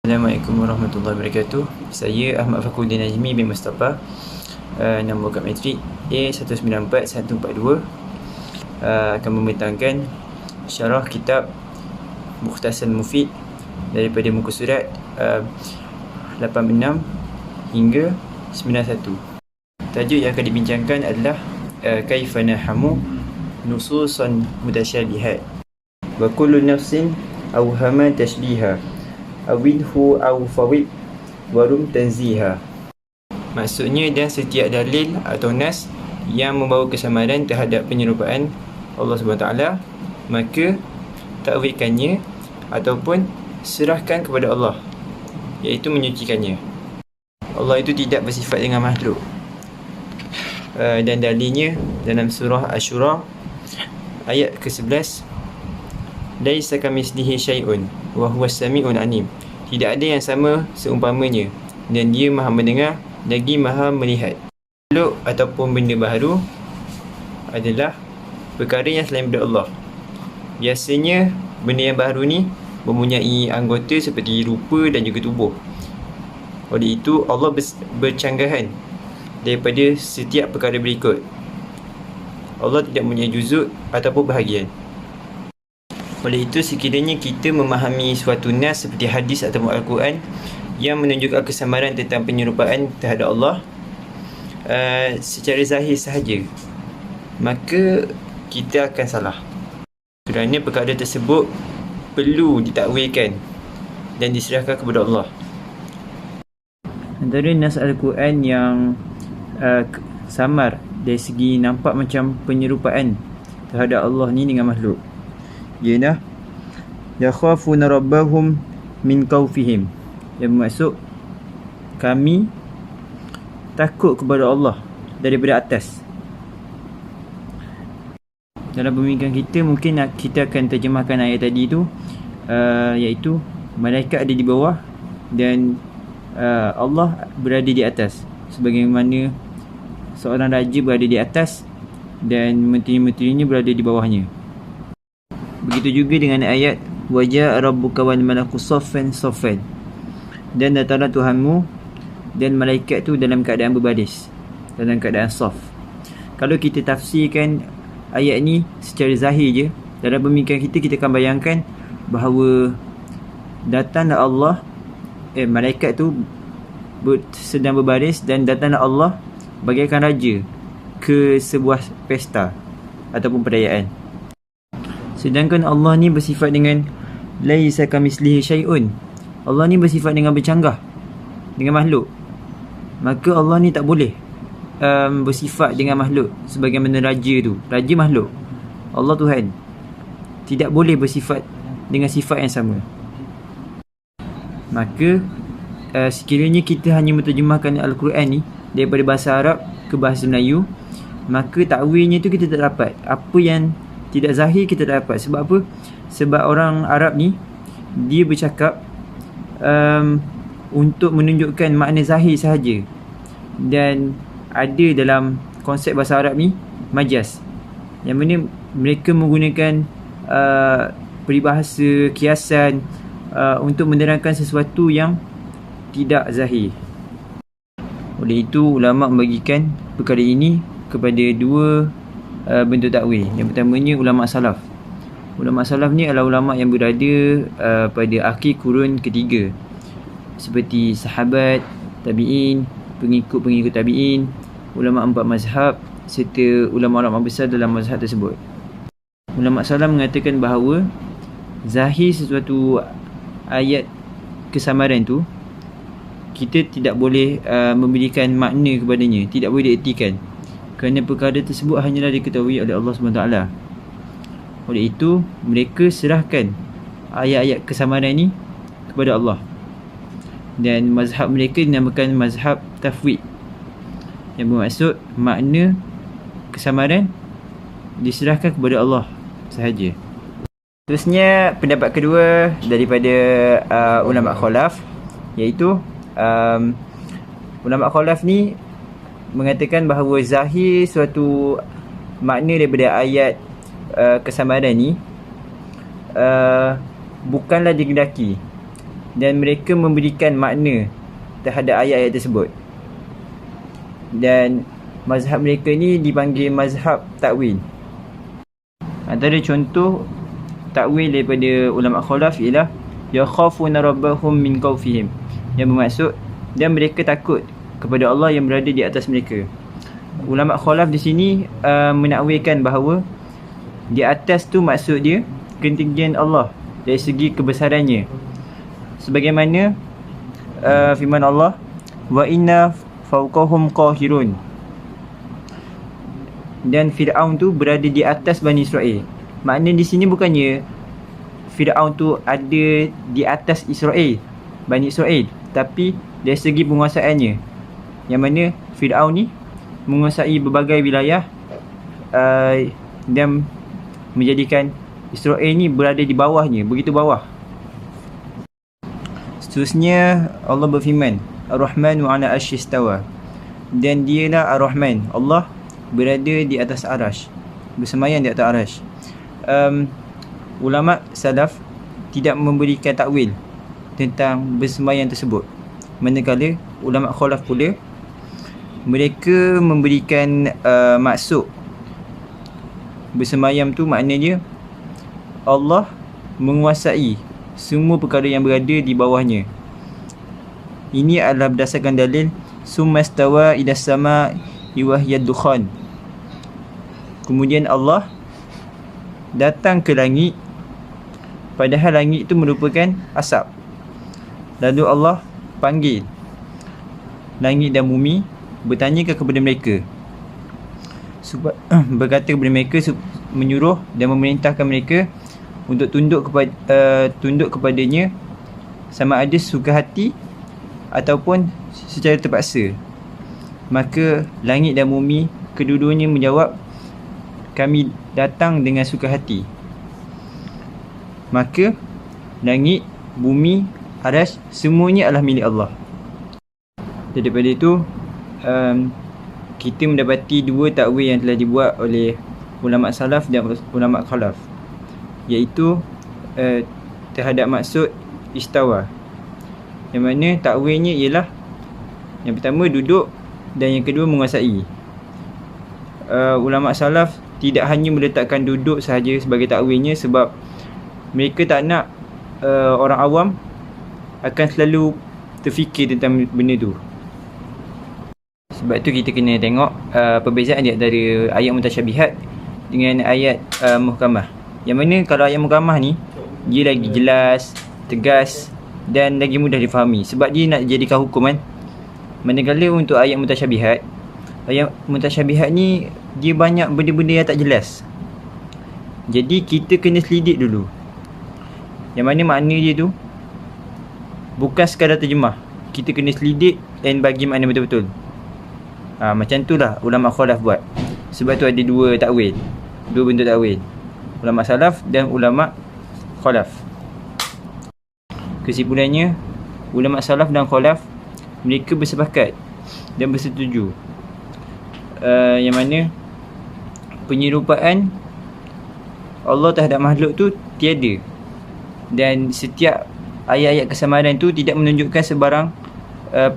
Assalamualaikum warahmatullahi wabarakatuh. Saya Ahmad Fakhruddin Najmi bin Mustafa, nombor kad matrik A194142, akan membentangkan syarah kitab Mukhtasar Mufid daripada muka surat 86 hingga 91. Tajuk yang akan dibincangkan adalah kaifa nahamu nususan mutasyabihat wa kullu nafsin awhama tashbiha awidhu aw fawid warum tanziha. Maksudnya, dan setiap dalil atau nas yang membawa kesamaran terhadap penyerupaan Allah SWT, maka takwilkannya ataupun serahkan kepada Allah, iaitu menyucikannya. Allah itu tidak bersifat dengan makhluk. Dan dalilnya dalam surah Asy-Syura ayat ke-11, laisa kamitslihi syai'un wa huwas samiul alim. Tidak ada yang sama seumpamanya, dan dia Maha mendengar lagi Maha melihat. Makhluk ataupun benda baharu adalah perkara yang selain daripada Allah. Biasanya benda yang baharu ni mempunyai anggota seperti rupa dan juga tubuh. Oleh itu Allah bercanggahan daripada setiap perkara berikut. Allah tidak mempunyai juzuk ataupun bahagian. Oleh itu, sekiranya kita memahami suatu nas seperti hadis ataupun Al-Quran yang menunjukkan kesamaran tentang penyerupaan terhadap Allah secara zahir sahaja, maka kita akan salah, kerana perkara tersebut perlu ditakwilkan dan diserahkan kepada Allah. Antara nas Al-Quran yang samar dari segi nampak macam penyerupaan terhadap Allah ni dengan makhluk, ialah yakhafuna rabbahum min khawfihim, yang bermaksud kami takut kepada Allah daripada atas. Dalam pemikiran kita, mungkin kita akan terjemahkan ayat tadi tu iaitu malaikat ada di bawah dan Allah berada di atas, sebagaimana seorang raja berada di atas dan menteri-menterinya berada di bawahnya. Begitu juga dengan ayat wajaa rabbuka wal malaku saffan saffan, dan datanglah Tuhanmu dan malaikat tu dalam keadaan berbaris, dalam keadaan saf. Kalau kita tafsirkan ayat ni secara zahir je, dalam pemikiran kita akan bayangkan bahawa datanglah Allah, malaikat tu sedang berbaris, dan datanglah Allah bagaikan raja ke sebuah pesta ataupun perayaan. Sedangkan Allah ni bersifat dengan laisa kamitslihi syai'un. Allah ni bersifat dengan bercanggah dengan makhluk. Maka Allah ni tak boleh bersifat dengan makhluk sebagaimana raja tu. Raja makhluk, Allah Tuhan tidak boleh bersifat dengan sifat yang sama. Maka sekiranya kita hanya menterjemahkan Al-Quran ni daripada bahasa Arab ke bahasa Melayu, maka takwilnya tu kita tak dapat. Apa yang tidak zahir kita tak dapat. Sebab apa? Sebab orang Arab ni dia bercakap untuk menunjukkan makna zahir sahaja, dan ada dalam konsep bahasa Arab ni majaz, yang mana mereka menggunakan peribahasa, kiasan untuk menerangkan sesuatu yang tidak zahir. Oleh itu ulama membagikan perkara ini kepada dua bentuk takwil. Yang pertamanya ulama salaf. Ulama salaf ni adalah ulama yang berada pada akhir kurun ketiga, seperti sahabat, tabi'in, pengikut-pengikut tabi'in, ulama empat mazhab serta ulama-ulama besar dalam mazhab tersebut. Ulama salaf mengatakan bahawa zahir sesuatu ayat kesamaran tu kita tidak boleh memberikan makna kepadanya, tidak boleh diertikan, kerana perkara tersebut hanyalah diketahui oleh Allah SWT. Oleh itu mereka serahkan ayat-ayat kesamaran ni kepada Allah, dan mazhab mereka dinamakan mazhab tafwid, yang bermaksud makna kesamaran diserahkan kepada Allah sahaja. Terusnya pendapat kedua daripada ulama khalaf, iaitu ulama khalaf ni mengatakan bahawa zahir suatu makna daripada ayat kesamaran ni bukanlah digendaki, dan mereka memberikan makna terhadap ayat-ayat tersebut. Dan mazhab mereka ni dipanggil mazhab takwil. Antara contoh takwil daripada ulama khalaf ialah yakhafuna rabbahum min khawfihim, yang bermaksud dan mereka takut kepada Allah yang berada di atas mereka. Ulama khalaf di sini menakwilkan bahawa di atas tu maksud dia ketinggian Allah dari segi kebesarannya, sebagaimana firman Allah, wa inna fawqahum qahirun, dan Fir'aun tu berada di atas Bani Israel. Makna di sini bukannya Fir'aun tu ada di atas Israel, Bani Israel, tapi dari segi penguasaannya, yang mana Fir'aun ni menguasai berbagai wilayah dan menjadikan Israel ni berada di bawahnya, begitu bawah. Seterusnya Allah berfirman, Ar-Rahmanu ala arsy istawa, dan dialah Ar-Rahman, Allah berada di atas arash, bersemayam di atas arash. Ulama salaf tidak memberikan takwil tentang bersemayam tersebut, manakala ulama khalaf pula mereka memberikan maksud bersemayam tu maknanya Allah menguasai semua perkara yang berada di bawahnya. Ini adalah berdasarkan dalil summastawa ila sama iwahyad dukhan, kemudian Allah datang ke langit padahal langit itu merupakan asap. Lalu Allah panggil langit dan bumi, bertanya kepada mereka, berkata kepada mereka, menyuruh dan memerintahkan mereka untuk tunduk kepadanya sama ada suka hati ataupun secara terpaksa. Maka langit dan bumi kedua-duanya menjawab, kami datang dengan suka hati. Maka langit, bumi, arash semuanya adalah milik Allah. Daripada itu kita mendapati dua takwil yang telah dibuat oleh ulama salaf dan ulama khalaf, iaitu terhadap maksud istawa, yang mana takwilnya ialah yang pertama duduk dan yang kedua menguasai. Ulama salaf tidak hanya meletakkan duduk sahaja sebagai takwilnya, sebab mereka tak nak orang awam akan selalu terfikir tentang benda tu. Sebab tu kita kena tengok perbezaan di antara ayat mutasyabihat dengan ayat muhkamah. Yang mana kalau ayat muhkamah ni dia lagi jelas, tegas dan lagi mudah difahami, sebab dia nak jadikan hukum kan. Manakala untuk ayat mutasyabihat ni dia banyak benda-benda yang tak jelas. Jadi kita kena selidik dulu yang mana makna dia tu, bukan sekadar terjemah. Kita kena selidik dan bagi makna betul-betul. Macam tu lah ulama khalaf buat. Sebab tu ada dua takwil, dua bentuk takwil, ulama salaf dan ulama khalaf. Kesimpulannya, ulama salaf dan khalaf mereka bersepakat dan bersetuju yang mana penyerupaan Allah terhadap makhluk tu tiada, dan setiap ayat-ayat kesamaran tu tidak menunjukkan sebarang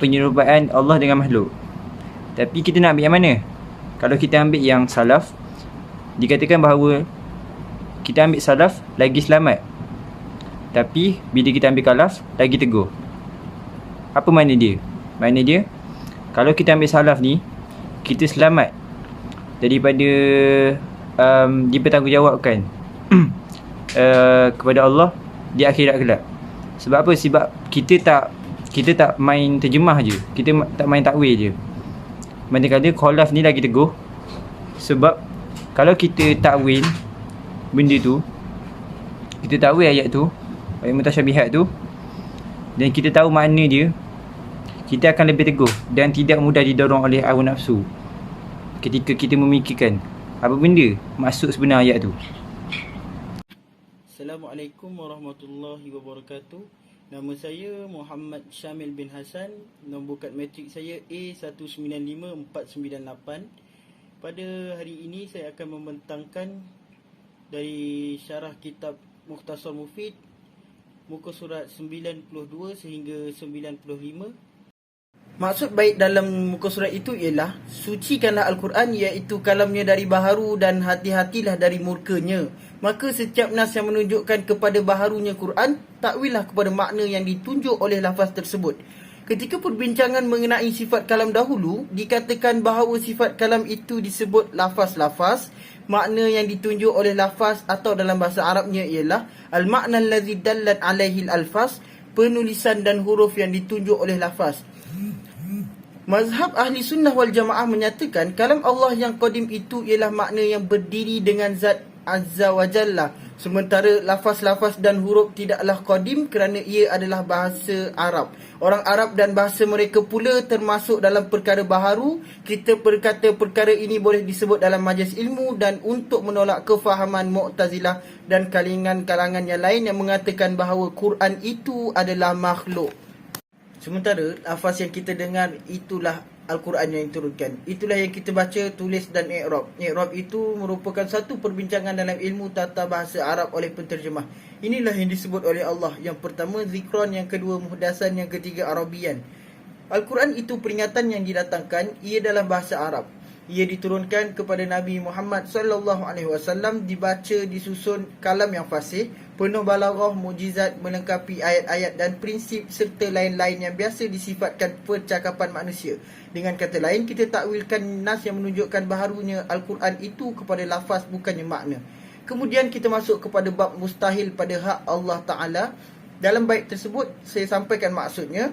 penyerupaan Allah dengan makhluk. Tapi kita nak ambil yang mana? Kalau kita ambil yang salaf, dikatakan bahawa kita ambil salaf lagi selamat, tapi bila kita ambil khalaf lagi teguh. Apa makna dia? Makna dia, kalau kita ambil salaf ni, kita selamat daripada dipertanggungjawabkan kepada Allah di akhirat kelak. Sebab apa? Sebab kita tak main terjemah je, kita tak main takwil je. Manakala khalaf ni lagi teguh, sebab kalau kita takwil benda tu, kita takwil ayat tu, ayat mutasyabihat tu, dan kita tahu makna dia, kita akan lebih teguh dan tidak mudah didorong oleh hawa nafsu ketika kita memikirkan apa benda maksud sebenar ayat tu. Assalamualaikum warahmatullahi wabarakatuh. Nama saya Muhammad Syamil bin Hassan. Nombor kad matrik saya A195498. Pada hari ini saya akan membentangkan dari syarah kitab Mukhtasar Mufid muka surat 92 sehingga 95. Maksud baik dalam muka surat itu ialah sucikanlah Al-Quran, iaitu kalamnya dari baharu, dan hati-hatilah dari murkanya. Maka setiap nas yang menunjukkan kepada baharunya Quran, takwillah kepada makna yang ditunjuk oleh lafaz tersebut. Ketika perbincangan mengenai sifat kalam dahulu, dikatakan bahawa sifat kalam itu disebut lafaz-lafaz. Makna yang ditunjuk oleh lafaz atau dalam bahasa Arabnya ialah al-makna allazi dallat alaihi al-alfaz, penulisan dan huruf yang ditunjuk oleh lafaz. Mazhab Ahli Sunnah wal Jamaah menyatakan kalam Allah yang qadim itu ialah makna yang berdiri dengan Zat Azza wa Jalla. Sementara lafaz-lafaz dan huruf tidaklah qadim kerana ia adalah bahasa Arab. Orang Arab dan bahasa mereka pula termasuk dalam perkara baharu. Kita berkata perkara ini boleh disebut dalam majlis ilmu, dan untuk menolak kefahaman Mu'tazilah dan kalangan yang lain yang mengatakan bahawa Quran itu adalah makhluk. Sementara lafaz yang kita dengar itulah Al-Quran yang diturunkan. Itulah yang kita baca, tulis dan i'rab. I'rab itu merupakan satu perbincangan dalam ilmu tata bahasa Arab oleh penterjemah. Inilah yang disebut oleh Allah. Yang pertama zikran, yang kedua muhdasan, yang ketiga arabian. Al-Quran itu peringatan yang didatangkan, ia dalam bahasa Arab. Ia diturunkan kepada Nabi Muhammad SAW, dibaca disusun kalam yang fasih, penuh balaghah, mujizat, melengkapi ayat-ayat dan prinsip serta lain-lain yang biasa disifatkan percakapan manusia. Dengan kata lain, kita takwilkan nas yang menunjukkan baharunya Al-Quran itu kepada lafaz bukannya makna. Kemudian kita masuk kepada bab mustahil pada hak Allah Ta'ala. Dalam bait tersebut saya sampaikan maksudnya.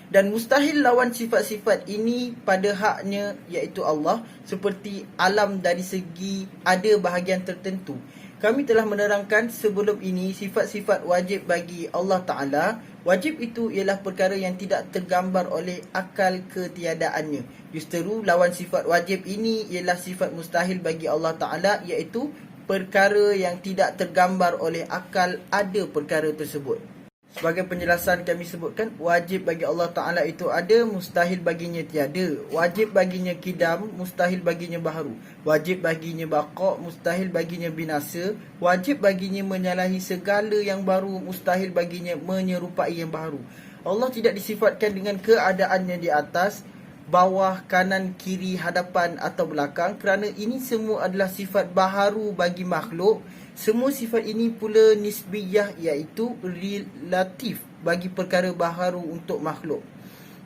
Dan mustahil lawan sifat-sifat ini pada haknya, iaitu Allah, seperti alam dari segi ada bahagian tertentu. Kami telah menerangkan sebelum ini sifat-sifat wajib bagi Allah Ta'ala. Wajib itu ialah perkara yang tidak tergambar oleh akal ketiadaannya. Justeru lawan sifat wajib ini ialah sifat mustahil bagi Allah Ta'ala, iaitu perkara yang tidak tergambar oleh akal ada perkara tersebut. Sebagai penjelasan kami sebutkan, wajib bagi Allah Ta'ala itu ada, mustahil baginya tiada. Wajib baginya kidam, mustahil baginya baharu. Wajib baginya baqa', mustahil baginya binasa. Wajib baginya menyalahi segala yang baru, mustahil baginya menyerupai yang baharu. Allah tidak disifatkan dengan keadaannya di atas, bawah, kanan, kiri, hadapan atau belakang, kerana ini semua adalah sifat baharu bagi makhluk. Semua sifat ini pula nisbiyah, iaitu relatif bagi perkara baharu untuk makhluk.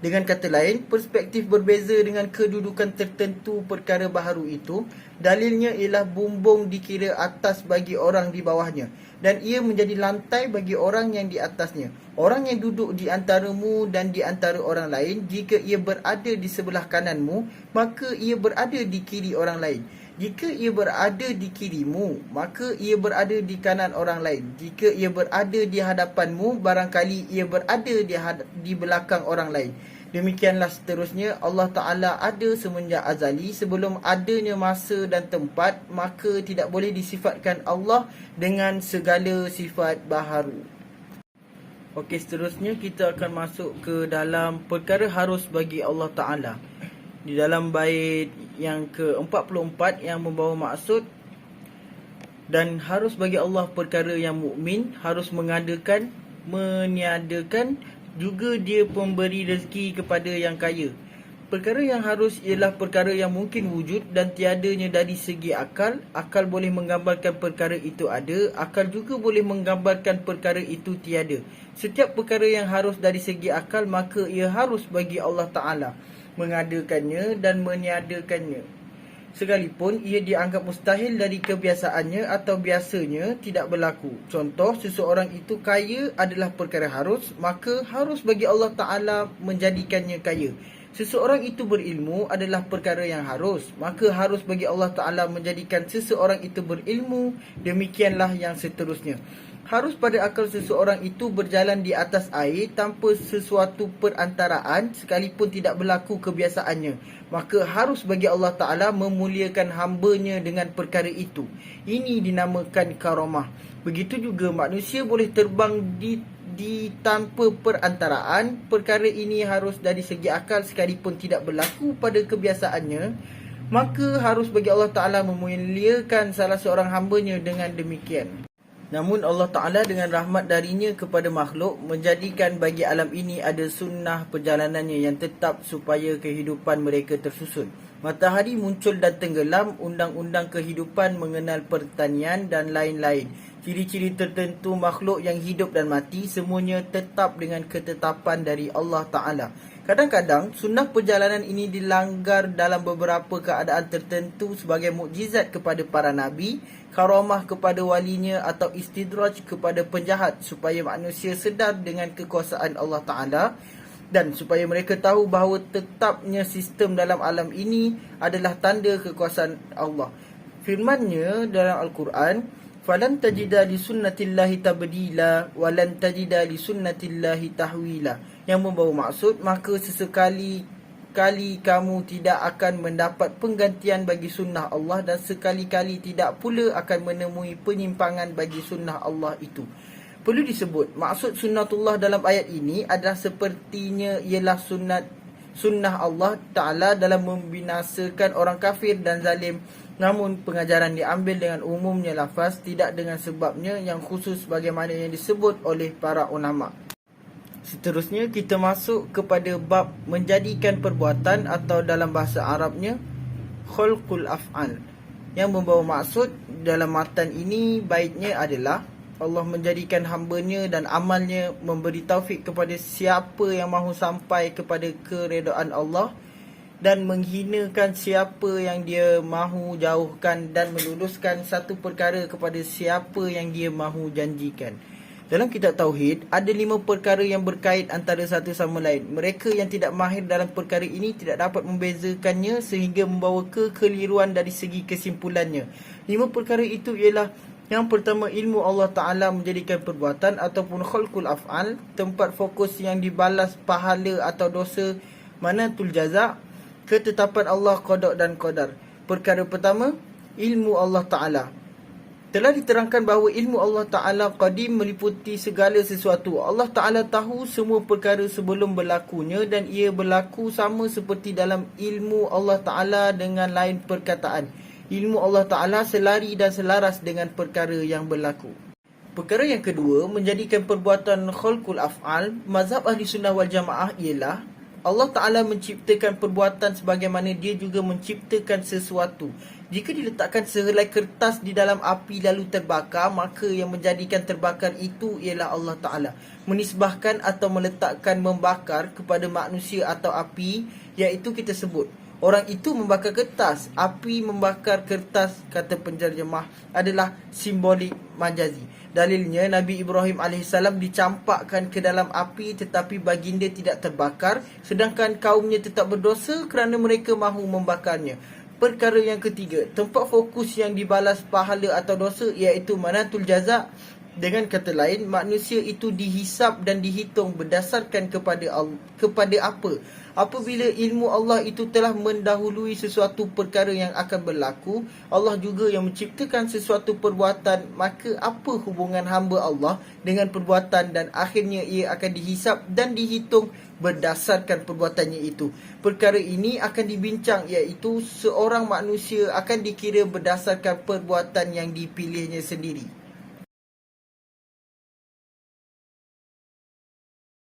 Dengan kata lain, perspektif berbeza dengan kedudukan tertentu perkara baharu itu. Dalilnya ialah bumbung dikira atas bagi orang di bawahnya, dan ia menjadi lantai bagi orang yang di atasnya. Orang yang duduk di antaramu dan di antara orang lain, jika ia berada di sebelah kananmu, maka ia berada di kiri orang lain. Jika ia berada di kirimu, maka ia berada di kanan orang lain. Jika ia berada di hadapanmu, barangkali ia berada di belakang orang lain. Demikianlah seterusnya. Allah Ta'ala ada semenjak azali, sebelum adanya masa dan tempat, maka tidak boleh disifatkan Allah dengan segala sifat baharu. Okey, seterusnya kita akan masuk ke dalam perkara harus bagi Allah Ta'ala. Di dalam bait yang ke-44 yang membawa maksud, dan harus bagi Allah perkara yang mukmin, harus mengadakan, meniadakan, juga dia pemberi rezeki kepada yang kaya. Perkara yang harus ialah perkara yang mungkin wujud dan tiadanya dari segi akal. Akal boleh menggambarkan perkara itu ada, akal juga boleh menggambarkan perkara itu tiada. Setiap perkara yang harus dari segi akal, maka ia harus bagi Allah Ta'ala mengadakannya dan meniadakannya. Sekalipun ia dianggap mustahil dari kebiasaannya atau biasanya tidak berlaku. Contoh, seseorang itu kaya adalah perkara harus, maka harus bagi Allah Ta'ala menjadikannya kaya. Seseorang itu berilmu adalah perkara yang harus, maka harus bagi Allah Ta'ala menjadikan seseorang itu berilmu. Demikianlah yang seterusnya. Harus pada akal seseorang itu berjalan di atas air tanpa sesuatu perantaraan, sekalipun tidak berlaku kebiasaannya. Maka harus bagi Allah Ta'ala memuliakan hambanya dengan perkara itu. Ini dinamakan karamah. Begitu juga manusia boleh terbang di tanpa perantaraan. Perkara ini harus dari segi akal, sekalipun tidak berlaku pada kebiasaannya. Maka harus bagi Allah Ta'ala memuliakan salah seorang hambanya dengan demikian. Namun Allah Ta'ala dengan rahmat darinya kepada makhluk menjadikan bagi alam ini ada sunnah perjalanannya yang tetap supaya kehidupan mereka tersusun. Matahari muncul dan tenggelam, undang-undang kehidupan mengenal pertanian dan lain-lain. Ciri-ciri tertentu makhluk yang hidup dan mati semuanya tetap dengan ketetapan dari Allah Ta'ala. Kadang-kadang sunnah perjalanan ini dilanggar dalam beberapa keadaan tertentu sebagai mukjizat kepada para nabi, karamah kepada walinya atau istidraj kepada penjahat supaya manusia sedar dengan kekuasaan Allah Ta'ala dan supaya mereka tahu bahawa tetapnya sistem dalam alam ini adalah tanda kekuasaan Allah. Firman-Nya dalam Al-Quran, "Falan tajida li sunnatillahi tabdila walan tajida li sunnatillahi tahwila." Yang membawa maksud, maka sesekali kamu tidak akan mendapat penggantian bagi sunnah Allah dan sekali-kali tidak pula akan menemui penyimpangan bagi sunnah Allah itu. Perlu disebut, maksud sunnatullah dalam ayat ini adalah sepertinya ialah sunnah Allah Ta'ala dalam membinasakan orang kafir dan zalim. Namun pengajaran diambil dengan umumnya lafaz, tidak dengan sebabnya yang khusus bagaimana yang disebut oleh para ulama. Seterusnya kita masuk kepada bab menjadikan perbuatan atau dalam bahasa Arabnya khalqul af'al. Yang membawa maksud dalam matan ini baitnya adalah Allah menjadikan hamba-Nya dan amalnya memberi taufik kepada siapa yang mahu sampai kepada keredaan Allah dan menghinakan siapa yang Dia mahu jauhkan dan meluluskan satu perkara kepada siapa yang Dia mahu janjikan. Dalam kitab Tauhid, ada 5 perkara yang berkait antara satu sama lain. Mereka yang tidak mahir dalam perkara ini tidak dapat membezakannya sehingga membawa kekeliruan dari segi kesimpulannya. 5 perkara itu ialah: yang pertama, ilmu Allah Ta'ala menjadikan perbuatan ataupun khalqul af'al, tempat fokus yang dibalas pahala atau dosa, manatul jaza', ketetapan Allah qada dan qadar. Perkara pertama, ilmu Allah Ta'ala. Telah diterangkan bahawa ilmu Allah Ta'ala qadim meliputi segala sesuatu. Allah Ta'ala tahu semua perkara sebelum berlakunya dan ia berlaku sama seperti dalam ilmu Allah Ta'ala dengan lain perkataan. Ilmu Allah Ta'ala selari dan selaras dengan perkara yang berlaku. Perkara yang kedua, menjadikan perbuatan khalqul af'al. Mazhab Ahli Sunnah wal Jamaah ialah Allah Ta'ala menciptakan perbuatan sebagaimana Dia juga menciptakan sesuatu. Jika diletakkan sehelai kertas di dalam api lalu terbakar, maka yang menjadikan terbakar itu ialah Allah Ta'ala. Menisbahkan atau meletakkan membakar kepada manusia atau api, iaitu kita sebut orang itu membakar kertas, api membakar kertas, kata penterjemah, adalah simbolik majazi. Dalilnya, Nabi Ibrahim AS dicampakkan ke dalam api tetapi baginda tidak terbakar, sedangkan kaumnya tetap berdosa kerana mereka mahu membakarnya. Perkara yang ketiga, tempat fokus yang dibalas pahala atau dosa, iaitu manatul jaza'. Dengan kata lain, manusia itu dihisap dan dihitung berdasarkan kepada apa? Apabila ilmu Allah itu telah mendahului sesuatu perkara yang akan berlaku, Allah juga yang menciptakan sesuatu perbuatan, maka apa hubungan hamba Allah dengan perbuatan dan akhirnya ia akan dihisap dan dihitung berdasarkan perbuatannya itu. Perkara ini akan dibincang, iaitu seorang manusia akan dikira berdasarkan perbuatan yang dipilihnya sendiri.